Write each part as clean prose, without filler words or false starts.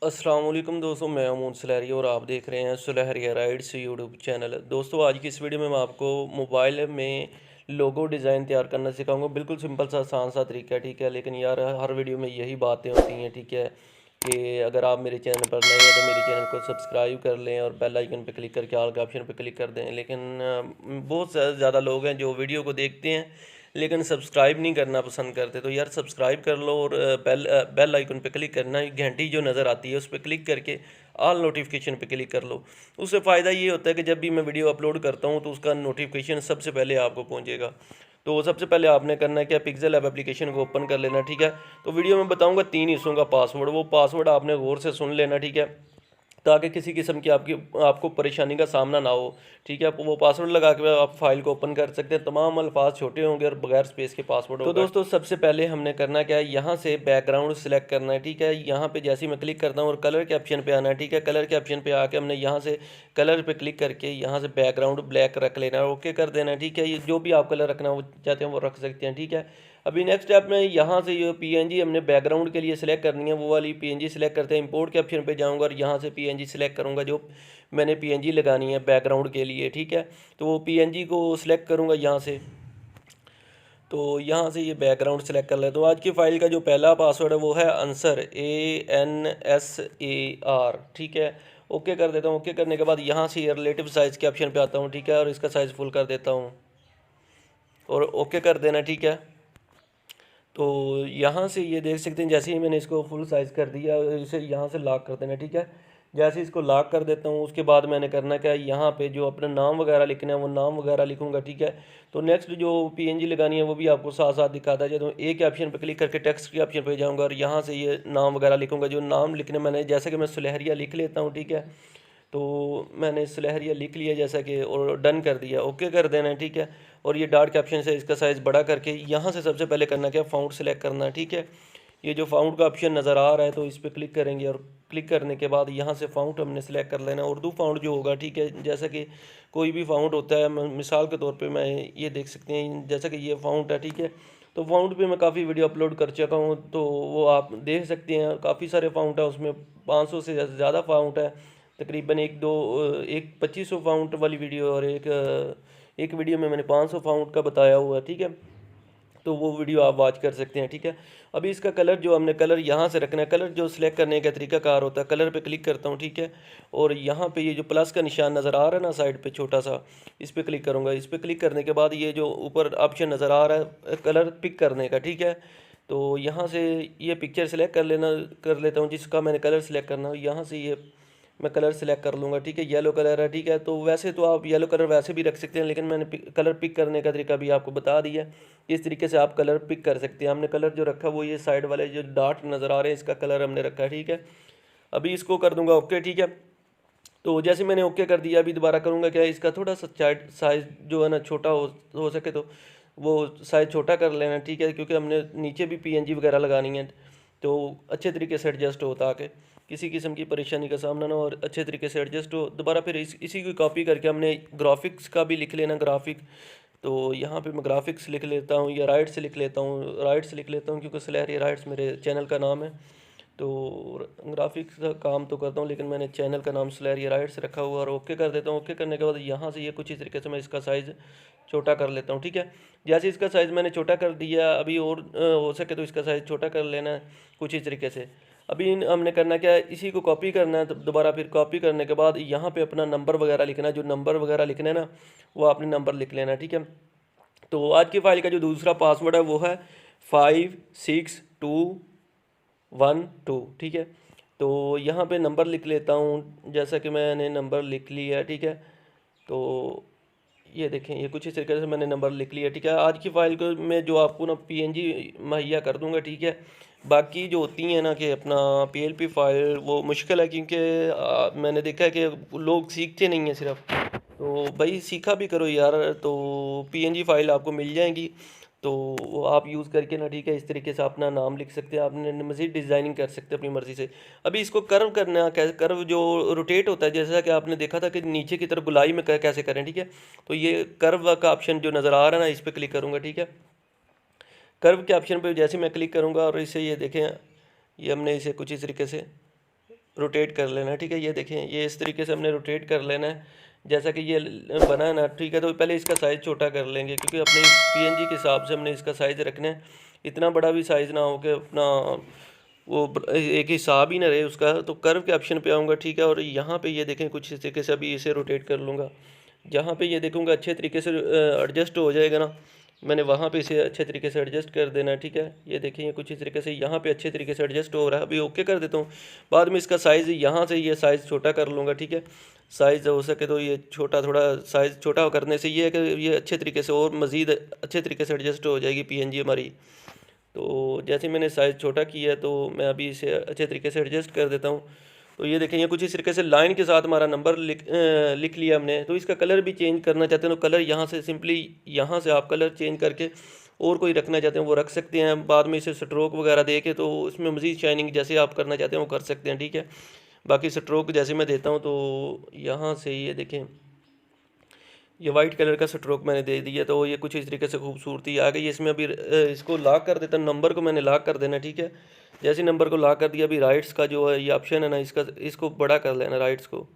अस्सलाम वालेकुम दोस्तों, मैं अमून सुलहरी और आप देख रहे हैं सुलहरिया राइड्स यूट्यूब चैनल। दोस्तों, आज की इस वीडियो में मैं आपको मोबाइल में लोगो डिज़ाइन तैयार करना सिखाऊंगा। बिल्कुल सिंपल सा आसान सा तरीका है, ठीक है। लेकिन यार हर वीडियो में यही बातें होती हैं, ठीक है, कि अगर आप मेरे चैनल पर नए हैं तो मेरे चैनल को सब्सक्राइब कर लें और बेल आइकन पर क्लिक करके ऑल के ऑप्शन पर क्लिक कर दें। लेकिन बहुत ज़्यादा लोग हैं जो वीडियो को देखते हैं लेकिन सब्सक्राइब नहीं करना पसंद करते। तो यार सब्सक्राइब कर लो और बेल आइकन पे क्लिक करना, घंटी जो नज़र आती है उस पर क्लिक करके ऑल नोटिफिकेशन पे क्लिक कर लो। उससे फ़ायदा ये होता है कि जब भी मैं वीडियो अपलोड करता हूँ तो उसका नोटिफिकेशन सबसे पहले आपको पहुँचेगा। तो सबसे पहले आपने करना है क्या, पिक्सल ऐप एप्लीकेशन को ओपन कर लेना, ठीक है। तो वीडियो में बताऊँगा 3 हिस्सों का पासवर्ड, वो पासवर्ड आपने गौर से सुन लेना, ठीक है, ताकि किसी किस्म की आपको परेशानी का सामना ना हो, ठीक है। वो पासवर्ड लगा के आप फाइल को ओपन कर सकते हैं। तमाम अल्फाज छोटे होंगे और बगैर स्पेस के पासवर्ड होगा। तो दोस्तों, सबसे पहले हमने करना क्या है, यहाँ से बैकग्राउंड सिलेक्ट करना है, ठीक है। यहाँ पे जैसे ही मैं क्लिक करता हूँ और कलर के ऑप्शन पे आना है, ठीक है। कलर के ऑप्शन पे आके हमने यहाँ से कलर पे क्लिक करके यहाँ से बैकग्राउंड ब्लैक रख लेना है, ओके कर देना है, ठीक है। ये जो भी आप कलर रखना वो चाहते हैं वो रख सकते हैं, ठीक है। अभी नेक्स्ट स्टेप में यहाँ से ये पीएनजी हमने बैकग्राउंड के लिए सिलेक्ट करनी है, वो वाली पीएनजी सिलेक्ट करते हैं। इंपोर्ट के ऑप्शन पे जाऊँगा और यहाँ से पीएनजी सिलेक्ट करूँगा जो मैंने पीएनजी लगानी है बैकग्राउंड के लिए, ठीक है। तो वो पीएनजी को सिलेक्ट करूँगा यहाँ से। तो यहाँ से ये बैकग्राउंड सेलेक्ट कर ले। तो आज की फ़ाइल का जो पहला पासवर्ड है वो है आंसर, ANSAR, ठीक है। ओके कर देता हूँ। ओके करने के बाद यहाँ से ये रिलेटिव साइज़ के ऑप्शन पे आता हूँ, ठीक है, और इसका साइज़ फुल कर देता हूँ और ओके कर देना, ठीक है। तो यहाँ से ये देख सकते हैं जैसे ही मैंने इसको फुल साइज़ कर दिया, इसे यहाँ से लॉक कर देना, ठीक है। जैसे इसको लॉक कर देता हूँ उसके बाद मैंने करना क्या है, यहाँ पे जो अपना नाम वगैरह लिखना है वो नाम वगैरह लिखूँगा, ठीक है। तो नेक्स्ट जो पीएनजी लगानी है वो भी आपको साथ साथ दिखाता है। तो एक ऑप्शन पे क्लिक करके टेक्स्ट के ऑप्शन पे जाऊँगा और यहाँ से ये नाम वगैरह लिखूँगा। जो नाम लिखने मैंने, जैसे कि मैं सुलहरिया लिख लेता हूँ, ठीक है। तो मैंने सुलहरिया लिख लिया जैसा कि, और डन कर दिया, ओके कर देना है, ठीक है। और ये डॉट के ऑप्शन से इसका साइज़ बड़ा करके यहाँ से सबसे पहले करना क्या, फ़ॉन्ट सेलेक्ट करना है, ठीक है। ये जो फ़ॉन्ट का ऑप्शन नज़र आ रहा है तो इस पर क्लिक करेंगे और क्लिक करने के बाद यहाँ से फ़ॉन्ट हमने सेलेक्ट कर लेना, उर्दू फ़ॉन्ट जो होगा, ठीक है। जैसा कि कोई भी फ़ॉन्ट होता है, मिसाल के तौर पे मैं ये देख सकते हैं जैसा कि ये फ़ॉन्ट है, ठीक है। तो फ़ॉन्ट पे मैं काफ़ी वीडियो अपलोड कर चुका हूँ, तो वो आप देख सकते हैं। काफ़ी सारे फ़ॉन्ट है उसमें, 500 से ज़्यादा फ़ॉन्ट है तकरीबन। एक 2500 फ़ॉन्ट वाली वीडियो और एक वीडियो में मैंने 500 फ़ॉन्ट का बताया हुआ है, ठीक है। तो वो वीडियो आप वॉच कर सकते हैं, ठीक है। अभी इसका कलर जो हमने कलर यहाँ से रखना है, कलर जो सिलेक्ट करने का तरीका कार होता है, कलर पे क्लिक करता हूँ, ठीक है। और यहाँ पे ये जो प्लस का निशान नज़र आ रहा है ना साइड पे छोटा सा, इस पर क्लिक करूँगा। इस पर क्लिक करने के बाद ये जो ऊपर ऑप्शन नज़र आ रहा है कलर पिक करने का, ठीक है। तो यहाँ से ये पिक्चर सेलेक्ट कर लेता हूँ जिसका मैंने कलर सेलेक्ट करना हो। यहाँ से ये मैं कलर सेलेक्ट कर लूँगा, ठीक है। येलो कलर है, ठीक है। तो वैसे तो आप येलो कलर वैसे भी रख सकते हैं, लेकिन मैंने कलर पिक करने का तरीका भी आपको बता दिया। इस तरीके से आप कलर पिक कर सकते हैं। हमने कलर जो रखा वो ये साइड वाले जो डॉट नज़र आ रहे हैं इसका कलर हमने रखा है, ठीक है। अभी इसको कर दूंगा ओके, ठीक है। तो जैसे मैंने ओके कर दिया, अभी दोबारा करूँगा क्या, इसका थोड़ा सा साइज़ जो है ना छोटा हो सके तो वो साइज़ छोटा कर लेना, ठीक है, क्योंकि हमने नीचे भी पीएनजी वगैरह लगानी है। तो अच्छे तरीके से एडजस्ट हो ताकि किसी किस्म की परेशानी का सामना ना हो और अच्छे तरीके से एडजस्ट हो। दोबारा फिर इसी की कॉपी करके हमने ग्राफिक्स का भी लिख लेना, ग्राफिक। तो यहाँ पे मैं ग्राफिक्स लिख लेता हूँ या राइट्स लिख लेता हूँ, राइट्स लिख लेता हूँ क्योंकि सुलहरिया राइट्स मेरे चैनल का नाम है। तो ग्राफिक्स का काम तो करता हूँ लेकिन मैंने चैनल का नाम सुलहरिया राइट्स रखा हुआ और ओके कर देता हूँ। ओके करने के बाद यहाँ से ये कुछ इस तरीके से मैं इसका साइज़ छोटा कर लेता हूँ, ठीक है। जैसे इसका साइज़ मैंने छोटा कर दिया, अभी और हो सके तो इसका साइज़ छोटा कर लेना है कुछ इस तरीके से। अभी हमने करना क्या है, इसी को कॉपी करना है। तो दोबारा फिर कॉपी करने के बाद यहाँ पे अपना नंबर वगैरह लिखना है, जो नंबर वगैरह लिखना है ना वो आपने नंबर लिख लेना, ठीक है। तो आज की फ़ाइल का जो दूसरा पासवर्ड है वो है 56212, ठीक है। तो यहाँ पे नंबर लिख लेता हूँ, जैसा कि मैंने नंबर लिख लिया है, ठीक है। तो ये देखें, ये कुछ इस तरीके से मैंने नंबर लिख लिया, ठीक है। आज की फ़ाइल को मैं जो आपको ना पीएनजी मुहैया कर दूंगा, ठीक है। बाकी जो होती हैं ना कि अपना पीएलपी फाइल वो मुश्किल है, क्योंकि मैंने देखा है कि लोग सीखते नहीं हैं सिर्फ। तो भाई सीखा भी करो यार। तो पीएनजी फाइल आपको मिल जाएंगी, तो वो आप यूज़ करके ना, ठीक है, इस तरीके से अपना नाम लिख सकते हैं। आपने मज़ीद डिज़ाइनिंग कर सकते हैं अपनी मर्ज़ी से। अभी इसको कर्व करना कैसे, कर्व जो रोटेट होता है जैसा कि आपने देखा था कि नीचे की तरफ गुलाई में कैसे करें, ठीक है। तो ये कर्व का ऑप्शन जो नज़र आ रहा है ना, इस पर क्लिक करूँगा, ठीक है। कर्व के ऑप्शन पे जैसे मैं क्लिक करूँगा और इसे ये देखें, ये हमने इसे कुछ इस तरीके से रोटेट कर लेना है, ठीक है। ये देखें, ये इस तरीके से हमने रोटेट कर लेना है जैसा कि ये बना है ना, ठीक है। तो पहले इसका साइज़ छोटा कर लेंगे क्योंकि अपनी पीएनजी के हिसाब से हमने इसका साइज़ रखना है। इतना बड़ा भी साइज़ ना हो कि अपना वो एक हिसाब ही ना रहे उसका। तो कर्व के ऑप्शन पे आऊँगा, ठीक है। और यहाँ पे ये देखें कुछ इस तरीके से अभी इसे रोटेट कर लूँगा। जहाँ पे ये देखूँगा अच्छे तरीके से एडजस्ट हो जाएगा ना, मैंने वहाँ पे इसे अच्छे तरीके से एडजस्ट कर देना है, ठीक है। ये देखिए कुछ इस तरीके से यहाँ पे अच्छे तरीके से एडजस्ट हो रहा है। अभी ओके कर देता हूँ। बाद में इसका साइज़ यहाँ से ये साइज़ छोटा कर लूँगा, ठीक है। साइज़ हो सके तो ये छोटा, थोड़ा साइज़ छोटा करने से ये है कि ये अच्छे तरीके से और मज़ीद अच्छे तरीके से एडजस्ट हो जाएगी पीएनजी हमारी। तो जैसे मैंने साइज़ छोटा किया है तो मैं अभी इसे अच्छे तरीके से एडजस्ट कर देता हूँ। तो ये देखें, ये कुछ इस तरीके से लाइन के साथ हमारा नंबर लिख लिया हमने। तो इसका कलर भी चेंज करना चाहते हैं तो कलर यहाँ से सिंपली यहाँ से आप कलर चेंज करके और कोई रखना चाहते हैं वो रख सकते हैं। बाद में इसे स्ट्रोक वगैरह दे के तो उसमें मज़ीद शाइनिंग जैसे आप करना चाहते हैं वो कर सकते हैं, ठीक है। बाकी स्ट्रोक जैसे मैं देता हूँ तो यहाँ से ये देखें, ये वाइट कलर का स्ट्रोक मैंने दे दिया। तो ये कुछ इस तरीके से खूबसूरती आ गई। इसमें अभी इसको लॉक कर देता हूँ, नंबर को मैंने लॉक कर देना, ठीक है। जैसे नंबर को लॉक कर दिया, अभी राइट्स का जो है ये ऑप्शन है ना, इसको बड़ा कर लेना राइट्स को।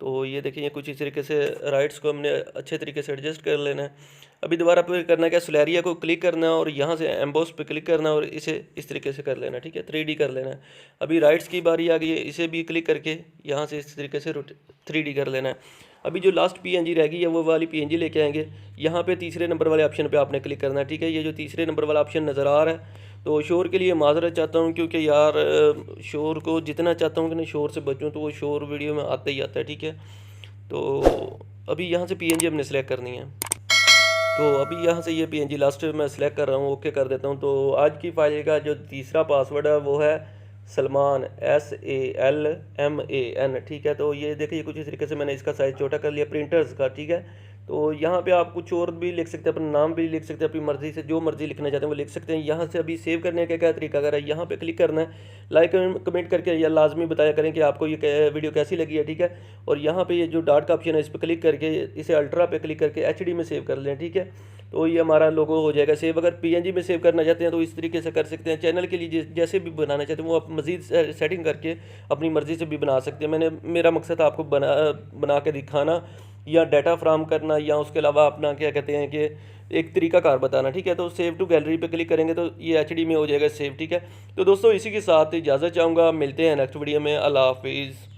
तो ये देखिए कुछ इस तरीके से राइट्स को हमने अच्छे तरीके से एडजस्ट कर लेना है। अभी दोबारा फिर करना क्या, सोलेरिया को क्लिक करना है और यहाँ से एम्बोस पे क्लिक करना है और इसे इस तरीके से कर लेना है, ठीक है। 3D कर लेना है। अभी राइट्स की बारी आ गई है, इसे भी क्लिक करके यहाँ से इस तरीके से 3D कर लेना है। अभी जो लास्ट पीएनजी रह गई है वो वाली पीएनजी लेके आएंगे। यहाँ पे तीसरे नंबर वाले ऑप्शन पे आपने क्लिक करना है, ठीक है। ये जो तीसरे नंबर वाला ऑप्शन नज़र आ रहा है, तो शोर के लिए माजरत चाहता हूँ क्योंकि यार शोर को जितना चाहता हूँ कि नहीं शोर से बचूँ, तो वो शोर वीडियो में आता ही आता है, ठीक है। तो अभी यहाँ से पीएनजी हमने सेलेक्ट करनी है। तो अभी यहाँ से ये पीएनजी लास्ट मैं सेलेक्ट कर रहा हूँ, ओके कर देता हूँ। तो आज की फाइल का जो तीसरा पासवर्ड है वो है सलमान, SALMAN, ठीक है। तो ये देखिए कुछ इस तरीके से मैंने इसका साइज़ छोटा कर लिया प्रिंटर्स का, ठीक है। तो यहाँ पे आप कुछ और भी लिख सकते हैं, अपना नाम भी लिख सकते हैं, अपनी मर्ज़ी से जो मर्ज़ी लिखना चाहते हैं वो लिख सकते हैं। यहाँ से अभी सेव करने का क्या तरीका अगर है, यहाँ पे क्लिक करना है। लाइक कमेंट करके या लाजमी बताया करें कि आपको ये वीडियो कैसी लगी है, ठीक है। और यहाँ पे ये जो डॉट का ऑप्शन है इस पर क्लिक करके इसे अल्ट्रा पे क्लिक करके HD में सेव कर लें, ठीक है। तो ये हमारा लोगो हो जाएगा सेव। अगर PNG में सेव करना चाहते हैं तो इस तरीके से कर सकते हैं। चैनल के लिए जैसे भी बनाना चाहते हैं वो आप मज़ीद सेटिंग करके अपनी मर्ज़ी से भी बना सकते हैं। मेरा मकसद आपको बना के दिखाना या डाटा फ्राहम करना या उसके अलावा अपना क्या कहते हैं कि एक तरीका कार बताना, ठीक है। तो सेव टू गैलरी पे क्लिक करेंगे तो ये HD में हो जाएगा सेव, ठीक है। तो दोस्तों इसी के साथ इजाज़त चाहूँगा, मिलते हैं नेक्स्ट वीडियो में। अल्लाह हाफिज़।